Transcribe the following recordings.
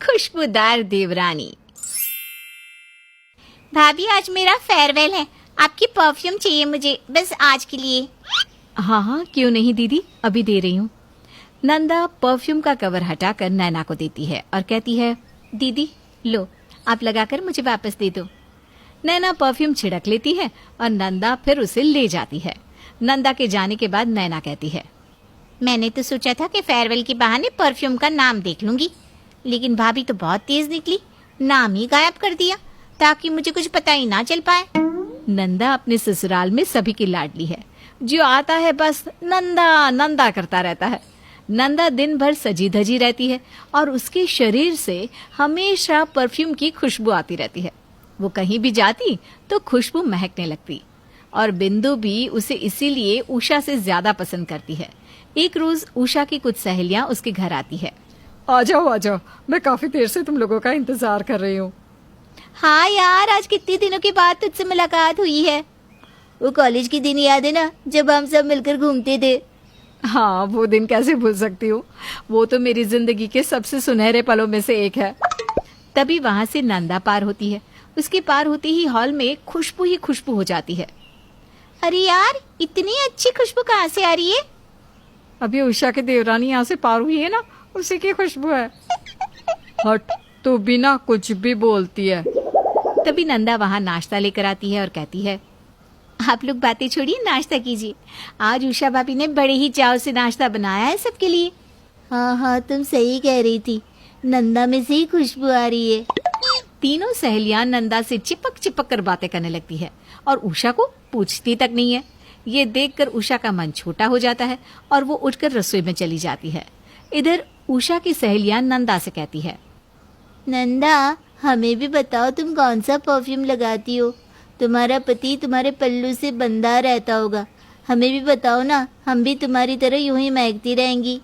खुशबूदार देवरानी। भाभी आज मेरा फेयरवेल है, आपकी परफ्यूम चाहिए मुझे, बस आज के लिए। हाँ हाँ क्यों नहीं दीदी, अभी दे रही हूँ। नंदा परफ्यूम का कवर हटाकर नैना को देती है और कहती है, दीदी लो, आप लगाकर मुझे वापस दे दो। नैना परफ्यूम छिड़क लेती है और नंदा फिर उसे ले जाती है। नंदा के जाने के बाद नैना कहती है, मैंने तो सोचा था कि फेयरवेल के बहाने परफ्यूम का नाम देख लूंगी, लेकिन भाभी तो बहुत तेज निकली, नाम ही गायब कर दिया ताकि मुझे कुछ पता ही ना चल पाए। नंदा अपने ससुराल में सभी की लाडली है, जो आता है बस नंदा नंदा करता रहता है। नंदा दिन भर सजी धजी रहती है और उसके शरीर से हमेशा परफ्यूम की खुशबू आती रहती है। वो कहीं भी जाती तो खुशबू महकने लगती और बिंदु भी उसे इसीलिए उषा से ज्यादा पसंद करती है। एक रोज उषा की कुछ सहेलियां उसके घर आती है। आ जाओ, मैं काफी देर से तुम लोगों का इंतजार कर रही हूँ। हाँ यार, आज कितने दिनों के बाद तुझसे मुलाकात हुई है। वो कॉलेज के दिन याद है ना, जब हम सब मिलकर घूमते थे। हाँ, वो दिन कैसे भूल सकती हूँ, वो तो मेरी जिंदगी के सबसे सुनहरे पलों में से एक है। तभी वहां से नंदा पार होती है। उसके पार होते ही हॉल में खुशबू ही खुशबू हो जाती है। अरे यार, इतनी अच्छी खुशबू कहाँ से आ रही है? अभी उषा की देवरानी यहाँ से पार हुई है ना, उसी की खुशबू है। हट, तू बिना कुछ भी बोलती है। तभी नंदा वहां नाश्ता लेकर आती है और कहती है, आप लोग बातें छोड़िए, नाश्ता कीजिए। आज उषा भाभी ने बड़े ही चाव से नाश्ता बनाया है सबके लिए। हाँ हाँ, तुम सही कह रही थी, नंदा में से ही खुशबू आ रही है। तीनों सहेलियां नंदा से चिपक चिपक कर बातें करने लगती है और उषा को पूछती तक नहीं है। ये देखकर उषा का मन छोटा हो जाता है और वो उठकर रसोई में चली जाती है। इधर उषा की सहेलियां नंदा से कहती है, नंदा हमें भी बताओ तुम कौन सा परफ्यूम लगाती हो? तुम्हारा पति तुम्हारे पल्लू से बंधा रहता होगा, हमें भी बताओ ना, हम भी तुम्हारी तरह यूं ही महकती रहेंगी।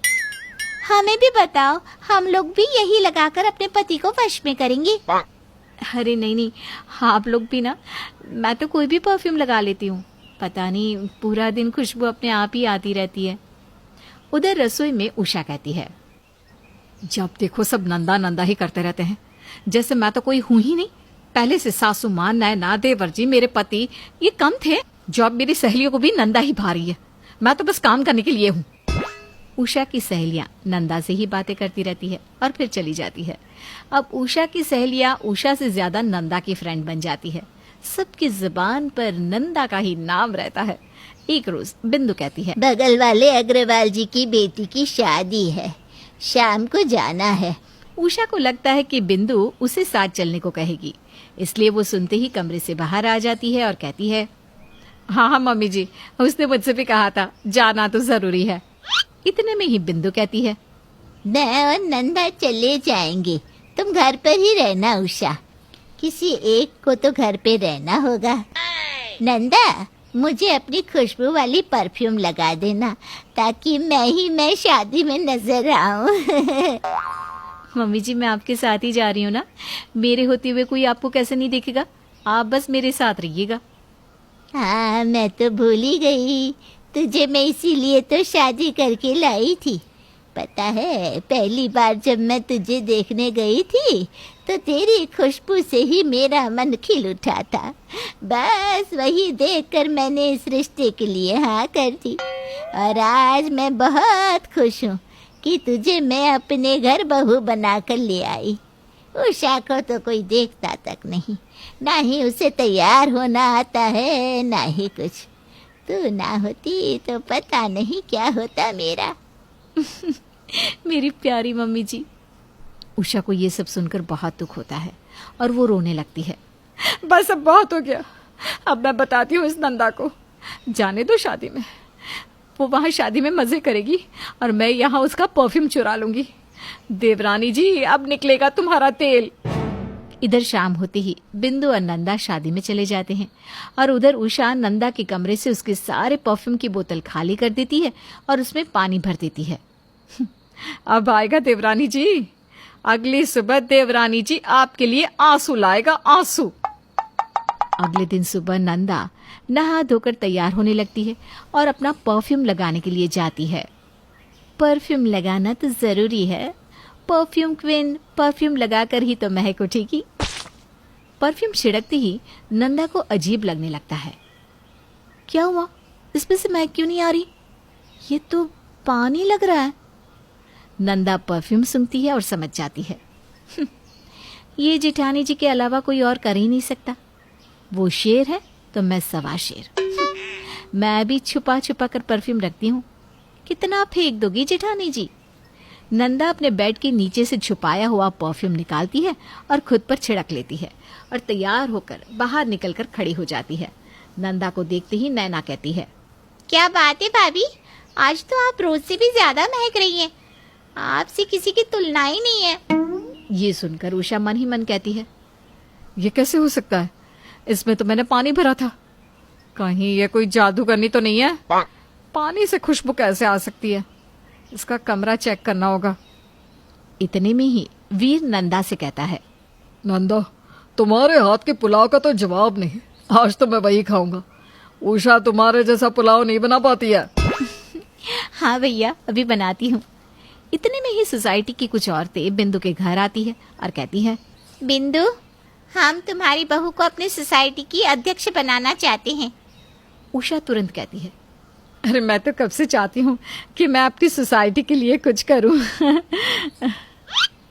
हमें भी बताओ, हम लोग भी यही लगाकर अपने पति को वश में करेंगे। अरे नहीं, हाँ आप लोग भी ना, मैं तो कोई भी परफ्यूम लगा लेती हूँ, पता नहीं पूरा दिन खुशबू अपने आप ही आती रहती है। उधर रसोई में उषा कहती है, जब देखो सब नंदा नंदा ही करते रहते हैं, जैसे मैं तो कोई हूं ही नहीं। पहले से सासू मां, नैना, देवर जी, मेरे पति, ये कम थे जो अब मेरी सहेलियों को भी नंदा ही भा रही है। मैं तो बस काम करने के लिए हूँ। उषा की सहेलियां नंदा से ही बातें करती रहती है और फिर चली जाती है। अब उषा की सहेलियां उषा से ज्यादा नंदा की फ्रेंड बन जाती है। सबकी जुबान पर नंदा का ही नाम रहता है। एक रोज बिंदु कहती है, बगल वाले अग्रवाल जी की बेटी की शादी है, शाम को जाना है। उषा को लगता है कि बिंदु उसे साथ चलने को कहेगी, इसलिए वो सुनते ही कमरे से बाहर आ जाती है और कहती है, हाँ मम्मी जी, उसने मुझसे भी कहा था, जाना तो जरूरी है। इतने में ही बिंदु कहती है, मैं और नंदा चले जाएंगे, तुम घर पर ही रहना उषा, किसी एक को तो घर पे रहना होगा। नंदा, मुझे अपनी खुशबू वाली परफ्यूम लगा देना ताकि मैं शादी में नजर आऊं। मम्मी जी मैं आपके साथ ही जा रही हूँ ना, मेरे होते हुए कोई आपको कैसे नहीं देखेगा, आप बस मेरे साथ रहिएगा। हाँ, मैं तो भूल ही गई, तुझे मैं इसीलिए तो शादी करके लाई थी। पता है, पहली बार जब मैं तुझे देखने गई थी तो तेरी खुशबू से ही मेरा मन खिल उठा था। बस वही देखकर मैंने इस रिश्ते के लिए हाँ कर दी और आज मैं बहुत खुश हूँ कि तुझे मैं अपने घर बहू बनाकर ले आई। उषा को तो कोई देखता तक नहीं, ना ही उसे तैयार होना आता है, ना ही कुछ। तू ना होती तो पता नहीं क्या होता मेरा। मेरी प्यारी मम्मी जी। उषा को ये सब सुनकर बहुत दुख होता है और वो रोने लगती है। बस अब बहुत हो गया, अब मैं बताती हूँ इस नंदा को, जाने दो शादी में। वो वहाँ शादी में मजे करेगी और मैं यहाँ उसका परफ्यूम चुरा लूंगी। देवरानी जी, अब निकलेगा तुम्हारा तेल। इधर शाम होते ही बिंदु और नंदा शादी में चले जाते हैं और उधर उषा नंदा के कमरे से उसके सारे परफ्यूम की बोतल खाली कर देती है और उसमें पानी भर देती है। अब आएगा देवरानी जी, अगली सुबह देवरानी जी आपके लिए आंसू लाएगा, आंसू। अगले दिन सुबह नंदा नहा धोकर तैयार होने लगती है और अपना परफ्यूम लगाने के लिए जाती है। परफ्यूम लगाना तो जरूरी है, परफ्यूम क्वीन परफ्यूम लगाकर ही तो महक उठेगी। परफ्यूम छिड़कते ही नंदा को अजीब लगने लगता है। क्या हुआ, इसमें से महक क्यों नहीं आ रही? ये तो पानी लग रहा है। नंदा परफ्यूम सूंघती है और समझ जाती है ये जेठानी जी के अलावा कोई और कर ही नहीं सकता। वो शेर है तो मैं सवा शेर। मैं भी छुपा छुपा कर परफ्यूम रखती हूँ। कितना फेंक दोगी जेठानी जी? नंदा अपने बेड के नीचे से छुपाया हुआ परफ्यूम निकालती है और खुद पर छिड़क लेती है और तैयार होकर बाहर निकलकर खड़ी हो जाती है। नंदा को देखते ही नैना कहती है, क्या बात है भाभी, आज तो आप रोज से भी ज्यादा महक रही हैं। आपसे किसी की तुलना ही नहीं है। ये सुनकर उषा मन ही मन कहती है, ये कैसे हो सकता है? इसमें तो मैंने पानी भरा था। कहीं ये कोई जादू करनी तो नहीं है? पानी से खुशबू कैसे आ सकती है? इसका कमरा चेक करना होगा। इतने में ही वीर नंदा से कहता है, नंदा, तुम्हारे हाथ के पुलाव का तो जवाब नहीं। आज तो मैं वही खाऊंगा। उषा तुम्हारे जैसा पुलाव नहीं बना पाती है। हाँ भैया, अभी बनाती हूँ। इतने में ही सोसाइटी की कुछ औरतें बिंदु के घर आती है और कहती है, बिंदु, हम तुम्हारी बहू को अपनी सोसाइटी की अध्यक्ष बनाना चाहते हैं। उषा तुरंत कहती है, अरे मैं तो कब से चाहती हूँ कि मैं अपनी सोसाइटी के लिए कुछ करूँ।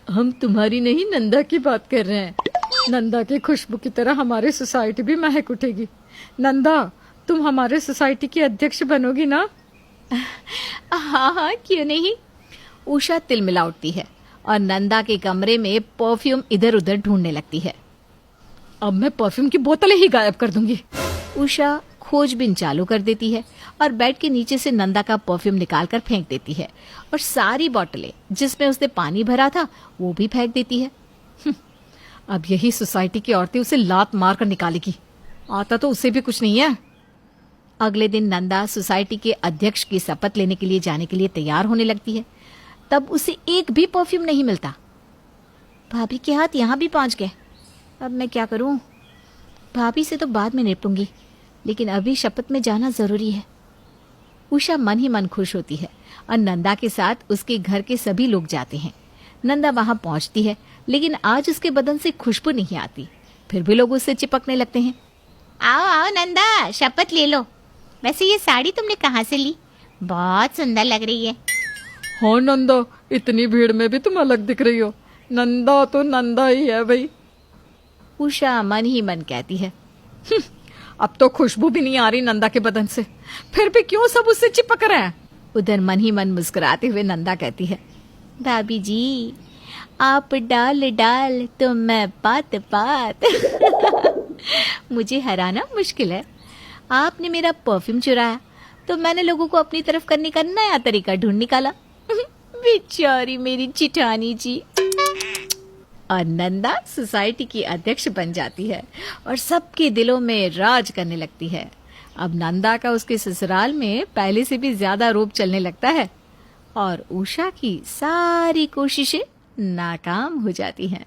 हम तुम्हारी नहीं, नंदा की बात कर रहे हैं। नंदा की खुशबू की तरह हमारी सोसाइटी भी महक उठेगी। नंदा, तुम हमारे सोसाइटी की अध्यक्ष बनोगी ना? हाँ हाँ, क्यों नहीं। उषा तिलमिला उठती है और नंदा के कमरे में परफ्यूम इधर उधर ढूंढने लगती है। अब मैं परफ्यूम की बोतलें ही गायब कर दूंगी। उषा खोजबीन चालू कर देती है और बेड के नीचे से नंदा का परफ्यूम निकालकर फेंक देती है और सारी बोतलें जिसमें उसने पानी भरा था वो भी फेंक देती है। अब यही सोसाइटी की औरतें उसे लात मार कर निकालेगी। आता तो उसे भी कुछ नहीं है। अगले दिन नंदा सोसाइटी के अध्यक्ष की शपथ लेने के लिए जाने के लिए तैयार होने लगती है। तब उसे एक भी परफ्यूम नहीं मिलता। भाभी के हाथ यहाँ भी पहुँच गए। अब मैं क्या करूँ? भाभी से तो बाद में निपटूंगी, लेकिन अभी शपथ में जाना जरूरी है। उषा मन ही मन खुश होती है और नंदा के साथ उसके घर के सभी लोग जाते हैं। नंदा वहां पहुंचती है, लेकिन आज उसके बदन से खुशबू नहीं आती। फिर भी लोग उससे चिपकने लगते हैं। आओ आओ नंदा, शपथ ले लो। वैसे ये साड़ी तुमने कहाँ से ली? बहुत सुंदर लग रही है। हाँ नंदा, इतनी भीड़ में भी तुम अलग दिख रही हो। नंदा तो नंदा ही है भाई। उषा मन ही मन कहती है, अब तो खुशबू भी नहीं आ रही नंदा के बदन से, फिर भी क्यों सब उससे चिपक रहे हैं? उधर मन ही मन मुस्कुराते हुए नंदा कहती है, भाभी जी, आप डाल डाल तो मैं पात पात। मुझे हराना मुश्किल है। आपने मेरा परफ्यूम चुराया तो मैंने लोगों को अपनी तरफ करने का नया तरीका ढूंढ निकाला। बेचारी मेरी चिठानी जी। और नंदा सोसाइटी की अध्यक्ष बन जाती है और सबके दिलों में राज करने लगती है। अब नंदा का उसके ससुराल में पहले से भी ज्यादा रूप चलने लगता है और उषा की सारी कोशिशें नाकाम हो जाती हैं।